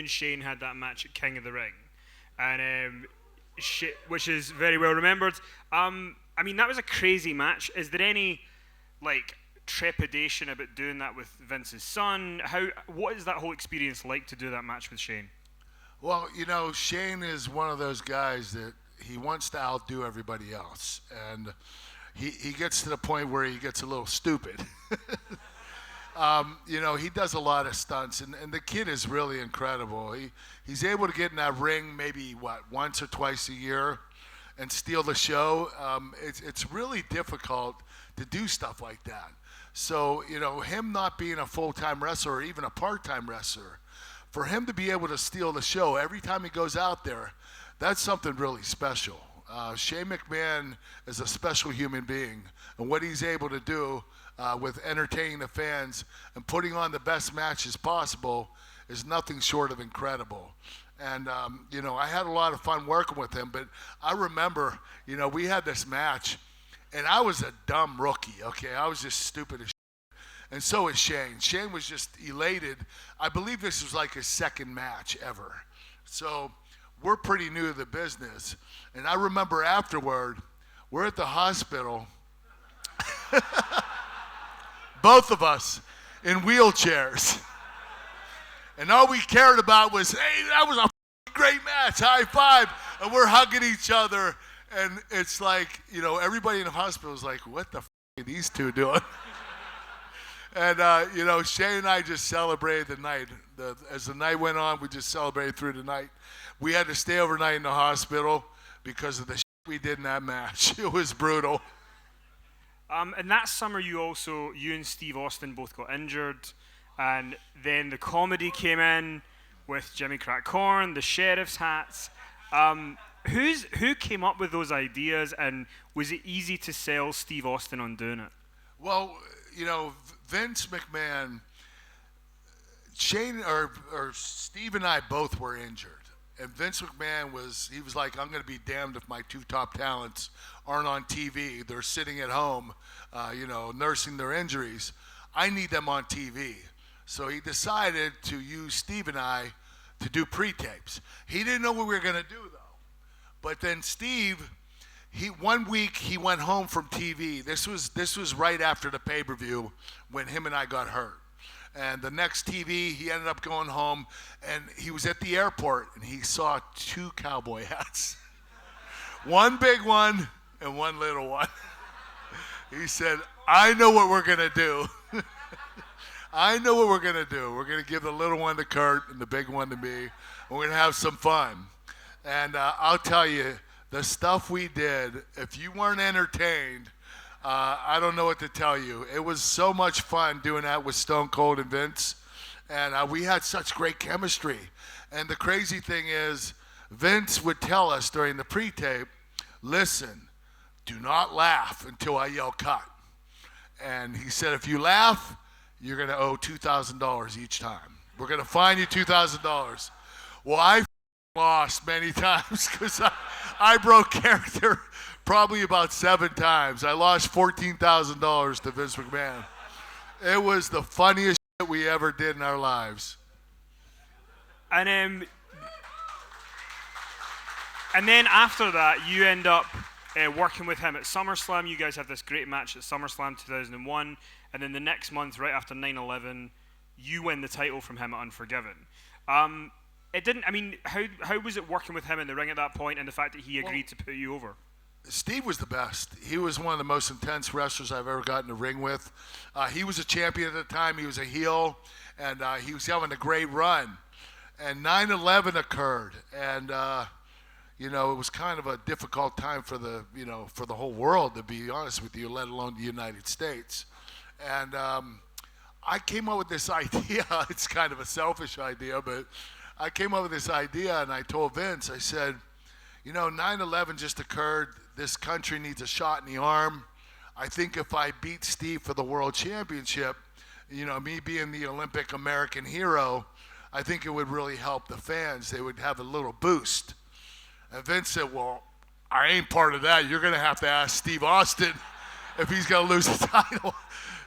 and Shane had that match at King of the Ring, and which is very well remembered. I mean, that was a crazy match. Is there any like trepidation about doing that with Vince's son? What is that whole experience like to do that match with Shane? Well, Shane is one of those guys that he wants to outdo everybody else, and he gets to the point where he gets a little stupid. He does a lot of stunts, and the kid is really incredible. He's able to get in that ring maybe, once or twice a year and steal the show. It's really difficult to do stuff like that. So, him not being a full-time wrestler or even a part-time wrestler, for him to be able to steal the show every time he goes out there, that's something really special. Shane McMahon is a special human being, and what he's able to do with entertaining the fans and putting on the best matches possible is nothing short of incredible. And, I had a lot of fun working with him, but I remember, we had this match, and I was a dumb rookie, okay? I was just stupid as shit. And so is Shane. Shane was just elated. I believe this was like his second match ever. So we're pretty new to the business. And I remember afterward, we're at the hospital, both of us in wheelchairs. And all we cared about was, hey, that was a great match, high five. And we're hugging each other. And it's like, everybody in the hospital is like, what the are these two doing? And, Shane and I just celebrated the night. As the night went on, we just celebrated through the night. We had to stay overnight in the hospital because of the shit we did in that match. It was brutal. And that summer, you and Steve Austin both got injured. And then the comedy came in with Jimmy Crack Corn, the sheriff's hats. Who came up with those ideas, and was it easy to sell Steve Austin on doing it? Well, Vince McMahon, Shane or Steve and I both were injured. And Vince McMahon was like, I'm going to be damned if my two top talents aren't on TV. They're sitting at home, nursing their injuries. I need them on TV. So he decided to use Steve and I to do pre-tapes. He didn't know what we were going to do, though. But then Steve, one week he went home from TV. This was right after the pay-per-view when him and I got hurt. And the next TV, he ended up going home, and he was at the airport, and he saw two cowboy hats. One big one and one little one. He said, I know what we're going to do. I know what we're going to do. We're going to give the little one to Kurt and the big one to me. And we're going to have some fun. And I'll tell you, the stuff we did, if you weren't entertained, I don't know what to tell you. It was so much fun doing that with Stone Cold and Vince. And we had such great chemistry. And the crazy thing is, Vince would tell us during the pre-tape, listen, do not laugh until I yell cut. And he said, if you laugh, you're going to owe $2,000 each time. We're going to fine you $2,000. Well, I lost many times because I broke character probably about 7 times. I lost $14,000 to Vince McMahon. It was the funniest shit we ever did in our lives. And then after that, you end up working with him at SummerSlam. You guys have this great match at SummerSlam 2001. And then the next month, right after 9/11, you win the title from him at Unforgiven. It didn't. I mean, how was it working with him in the ring at that point, and the fact that he agreed to put you over? Steve was the best. He was one of the most intense wrestlers I've ever gotten in the ring with. He was a champion at the time. He was a heel, and he was having a great run. And 9/11 occurred, and it was kind of a difficult time for the whole world, to be honest with you, let alone the United States. And I came up with this idea. It's kind of a selfish idea, but I came up with this idea, and I told Vince, I said, 9/11 just occurred. This country needs a shot in the arm. I think if I beat Steve for the world championship, me being the Olympic American hero, I think it would really help the fans. They would have a little boost. And Vince said, well, I ain't part of that. You're going to have to ask Steve Austin if he's going to lose the title.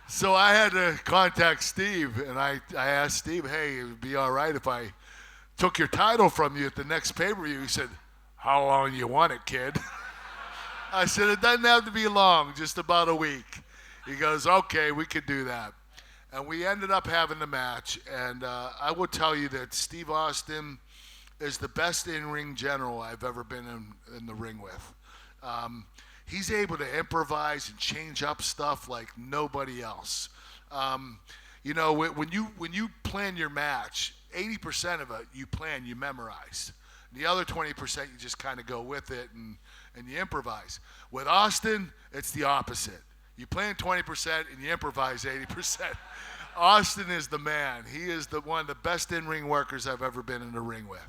So I had to contact Steve, and I asked Steve, hey, it would be all right if I took your title from you at the next pay-per-view. He said, how long you want it, kid? I said, it doesn't have to be long, just about a week. He goes, okay, we could do that. And we ended up having the match, and I will tell you that Steve Austin is the best in-ring general I've ever been in the ring with. He's able to improvise and change up stuff like nobody else. You know, when you plan your match, 80% of it you plan, you memorize. The other 20% you just kind of go with it and you improvise. With Austin, it's the opposite. You plan 20% and you improvise 80%. Austin is the man. He is one of the best in-ring workers I've ever been in the ring with.